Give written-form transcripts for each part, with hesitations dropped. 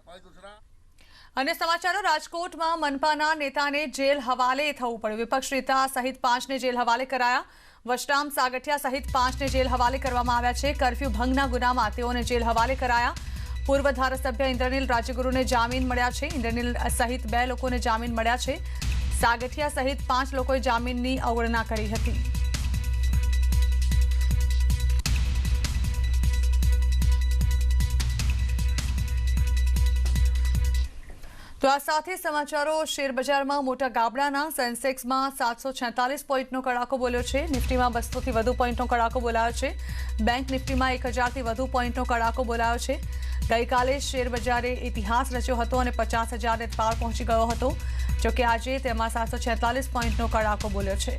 अन्य समाचारों, રાજકોટમાં મનપાના નેતાને જેલ હવાલે થવું પડ્યું। વિપક્ષ નેતા સહિત 5ને જેલ હવાલે કરાયા। વશરામ સાગઠિયા સહિત 5ને જેલ હવાલે કરવામાં આવ્યા છે। કર્ફ્યુ ભંગના ગુનામાં તેઓને જેલ હવાલે કરાયા। પૂર્વ ધારાસભ્ય ઇન્દ્રનીલ રાજ્યગુરુને જામીન મળ્યા છે। ઇન્દ્રનીલ સહિત 2 લોકોને જામીન મળ્યા છે। સાગઠિયા સહિત 5 લોકોએ જામીનની અવગણના કરી હતી। तो आ साथे समाचारों, शेर बजार में मोटा गाबड़ाना सेंसेक्स में 746 पॉइंटनो कड़ाको बोल्यो छे। निफ्टी में 200 थी वधु पॉइंटनो कड़ाको बोलायो छे। बैंक निफ्टी में 1000 थी वधु पॉइंटनो कड़ाको बोलायो छे। गई काले शेर बजारे इतिहास रच्यो हतो अने 50,000 ने पार पहोंची गयो हतो, जो कि आजे तेमां 746 पॉइंटनो कड़ाको बोल्यो छे।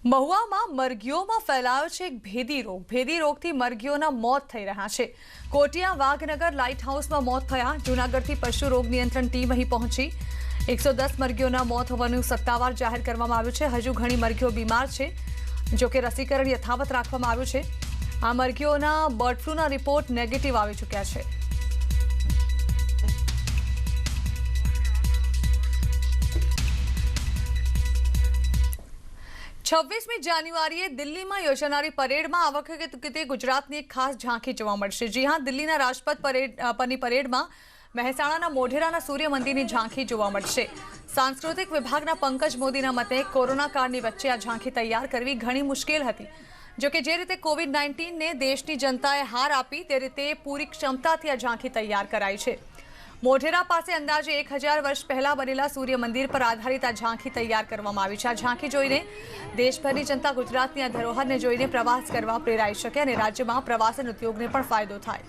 મહુવામાં મરઘીઓમાં ફેલાયો છે એક ભેદી રોગ। ભેદી રોગથી મરઘીઓના મોત થઈ રહ્યા છે। કોટિયા વાઘનગર લાઇટ હાઉસમાં મોત થયા। જૂનાગઢથી પશુ રોગ નિયંત્રણ ટીમ અહીં પહોંચી। 110 મરઘીઓના મોત હોવાનું સત્તાવાર જાહેર કરવામાં આવ્યું છે। હજુ ઘણી મરઘીઓ બીમાર છે, જો કે રસીકરણ યથાવત રાખવામાં આવ્યું છે। આ મરઘીઓના બર્ડ ફ્લૂના રિપોર્ટ નેગેટિવ આવી ચૂક્યા છે। छवीसमी जान्युआरीए दिल्ली में योजानारी परेड में आ वखते गुजरातनी एक खास झांकी जोवा मळशे। जी हाँ, दिल्लीना राजपथ पરની परेडમાં મહેસાણાના મોઢેરાના સૂર્ય મંદિરની ઝાંખી જોવા મળશે। સાંસ્કૃતિક વિભાગના પંકજ મોદીના મતે કોરોના કાળની વચ્ચે આ ઝાંખી તૈયાર કરવી ઘણી મુશ્કેલ હતી। જો કે જે રીતે કોવિડ-19 ને દેશની જનતાએ હાર આપી, તે રીતે પૂરી ક્ષમતાથી આ ઝાંખી તૈયાર કરાઈ છે। મોઢેરા પાસે અંદાજે 1000 વર્ષ પહેલા બનેલા સૂર્ય મંદિર પર આધારિત આ ઝાંખી તૈયાર કરવામાં આવી છે। આ ઝાંખી જોઈને દેશભરની जनता गुजरातनी आ धरोहरने जोईने प्रवास करवा प्रेराई शके अने राज्यमां प्रवासन उद्योगने पण फायदो थाय।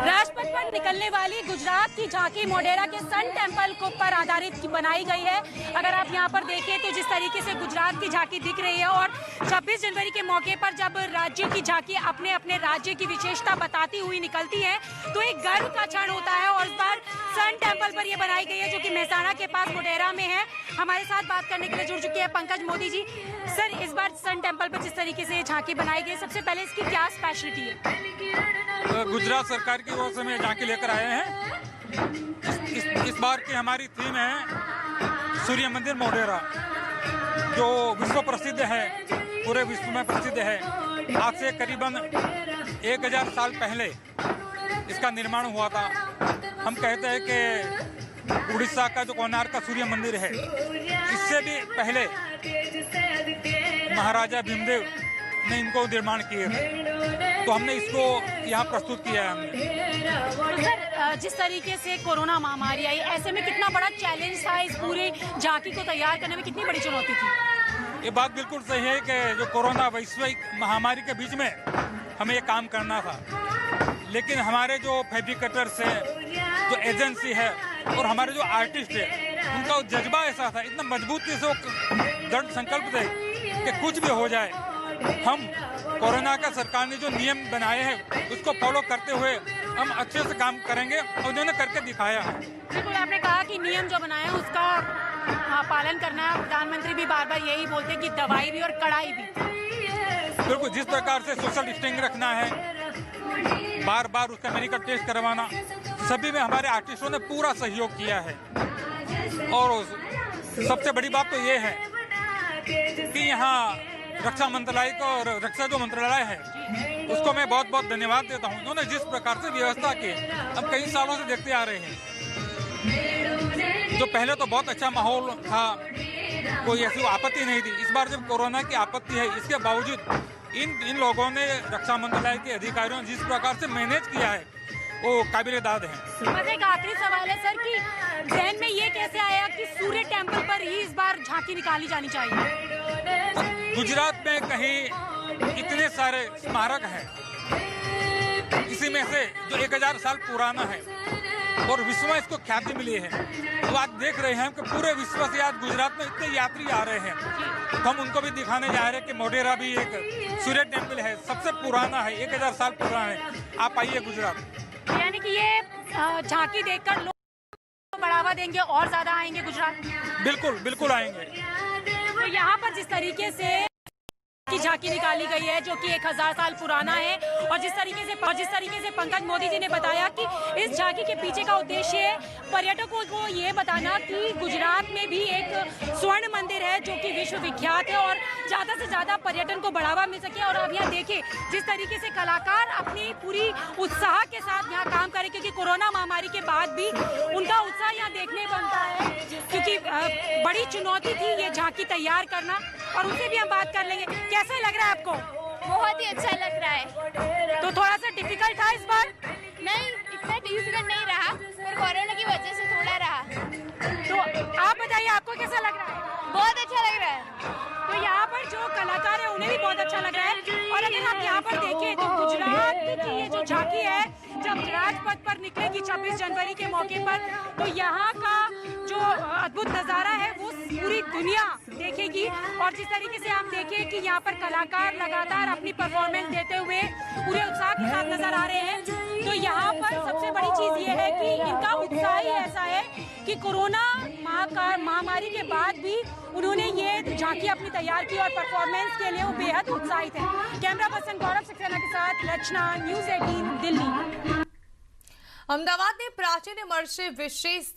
राजपथ पर निकलने वाली गुजरात की झांकी मोढेरा के सन टेम्पल को पर आधारित बनाई गई है। अगर आप यहाँ पर देखें तो जिस तरीके से गुजरात की झांकी दिख रही है, और 26 जनवरी के मौके पर जब राज्यों की झांकी अपने अपने राज्य की विशेषता बताती हुई निकलती है, तो एक गर्व का क्षण होता है। और इस बार सन टेम्पल पर यह बनाई गई है, जो कि मेहसाणा के पास मोढेरा में है। हमारे साथ बात करने के लिए जुड़ चुके हैं पंकज मोदी जी। सर, इस बार सन टेम्पल पर जिस तरीके से ये झांकी बनाई गई, सबसे पहले इसकी क्या स्पेशलिटी है? गुजरात सरकार की ओर से हम झांकी लेकर आए हैं। इस बार की हमारी थीम है सूर्य मंदिर मोढेरा, जो विश्व प्रसिद्ध है, पूरे विश्व में प्रसिद्ध है। आज से करीबन 1000 साल पहले इसका निर्माण हुआ था। हम कहते हैं कि उड़ीसा का जो कोणार्क का सूर्य मंदिर है, इससे भी पहले महाराजा भीमदेव ने इनको निर्माण किए थे, तो हमने इसको यहाँ प्रस्तुत किया है हमने। सर, जिस तरीके से कोरोना महामारी आई, ऐसे में कितना बड़ा चैलेंज था इस पूरे झांकी को तैयार करने में, कितनी बड़ी चुनौती थी? ये बात बिल्कुल सही है कि जो कोरोना वैश्विक महामारी के बीच में हमें ये काम करना था, लेकिन हमारे जो फैब्रिकेटर्स है, जो एजेंसी है, और हमारे जो आर्टिस्ट है, उनका जज्बा ऐसा था, इतना मजबूती से वो दृढ़ संकल्प थे कि कुछ भी हो जाए, हम कोरोना का सरकार ने जो नियम बनाए हैं उसको फॉलो करते हुए हम अच्छे से काम करेंगे, और उन्होंने करके दिखाया है। बिल्कुल, आपने कहा कि नियम जो बनाए हैं उसका पालन करना है। प्रधानमंत्री भी बार बार यही बोलते हैं कि दवाई भी और कड़ाई भी। बिल्कुल, जिस प्रकार से सोशल डिस्टेंसिंग रखना है, बार बार उसका मेडिकल टेस्ट करवाना, सभी में हमारे आर्टिस्टों ने पूरा सहयोग किया है। और सबसे बड़ी बात तो ये है कि यहाँ रक्षा मंत्रालय को, और रक्षा जो मंत्रालय है उसको मैं बहुत बहुत धन्यवाद देता हूँ। उन्होंने जिस प्रकार से व्यवस्था की, हम कई सालों से देखते आ रहे हैं। जो पहले तो बहुत अच्छा माहौल था, कोई ऐसी आपत्ति नहीं थी। इस बार जब कोरोना की आपत्ति है, इसके बावजूद इन लोगों ने, रक्षा मंत्रालय के अधिकारियों ने जिस प्रकार से मैनेज किया है, वो काबिले दाद है। बस एक आखिरी सवाल है सर, कि जहन में ये कैसे आया कि सूर्य टेम्पल पर ही इस बार झांकी निकाली जानी चाहिए? गुजरात में कहीं इतने सारे स्मारक हैं, इसी में से जो 1000 साल पुराना है और विश्व में इसको ख्याति मिली है। तो आज देख रहे हैं कि पूरे विश्व से आज गुजरात में इतने यात्री आ रहे हैं, तो हम उनको भी दिखाने जा रहे हैं कि मोढेरा भी एक सूर्य टेम्पल है, सबसे पुराना है, 1000 साल पुराना है। आप आइए गुजरात। यानी कि ये झांकी देखकर लोग बढ़ावा बढ़ावा देंगे और ज्यादा आएंगे गुजरात? बिल्कुल बिल्कुल आएंगे। तो यहाँ पर जिस तरीके से की झांकी निकाली गई है जो कि 1000 साल पुराना है, और जिस तरीके से पंकज मोदी जी ने बताया कि इस झांकी के पीछे का उद्देश्य पर्यटकों को ये बताना कि गुजरात में भी एक स्वर्ण मंदिर है जो कि विश्व विख्यात है और ज्यादा से ज्यादा पर्यटन को बढ़ावा मिल सके। और अब यहाँ देखिए जिस तरीके से कलाकार अपनी पूरी उत्साह के साथ यहाँ काम करें, क्योंकि कोरोना महामारी के बाद भी उनका उत्साह यहाँ देखने बनता है, क्योंकि बड़ी चुनौती थी ये झांकी तैयार करना। और उनसे भी हम बात कर लेंगे। कैसा लग रहा है आपको? बहुत ही अच्छा लग रहा है। तो थोड़ा सा डिफिकल्ट था इस बार? नहीं, इतना डिफिकल्ट नहीं रहा, पर कोरोना की वजह से थोड़ा रहा। तो आप बताइए आपको कैसा लग रहा है? बहुत अच्छा लग रहा है। तो यहाँ पर जो कलाकार है उन्हें भी बहुत अच्छा लग रहा है। और अगर आप यहाँ पर देखें तो गुजरात की ये जो झांकी है जब राजपथ पर निकलेगी 26 जनवरी के मौके पर, तो यहाँ का जो अद्भुत नज़ारा है वो पूरी दुनिया देखेगी। और जिस तरीके से आप देखें कि यहाँ पर कलाकार लगातार अपनी परफॉर्मेंस देते हुए पूरे उत्साह के साथ नजर आ रहे हैं, तो यहाँ पर सबसे बड़ी चीज़ ये है कि इनका उत्साह ही ऐसा है कि कोरोना महामारी के बाद भी उन्होंने ये झांकी अपनी तैयार की और परफॉर्मेंस के लिए वो बेहद उत्साहित है। कैमरा पर्सन गौरव सक्सेना के साथ रचना, न्यूज़ 18 दिल्ली। અમદાવાદની પ્રાચીન મળશે વિશેષ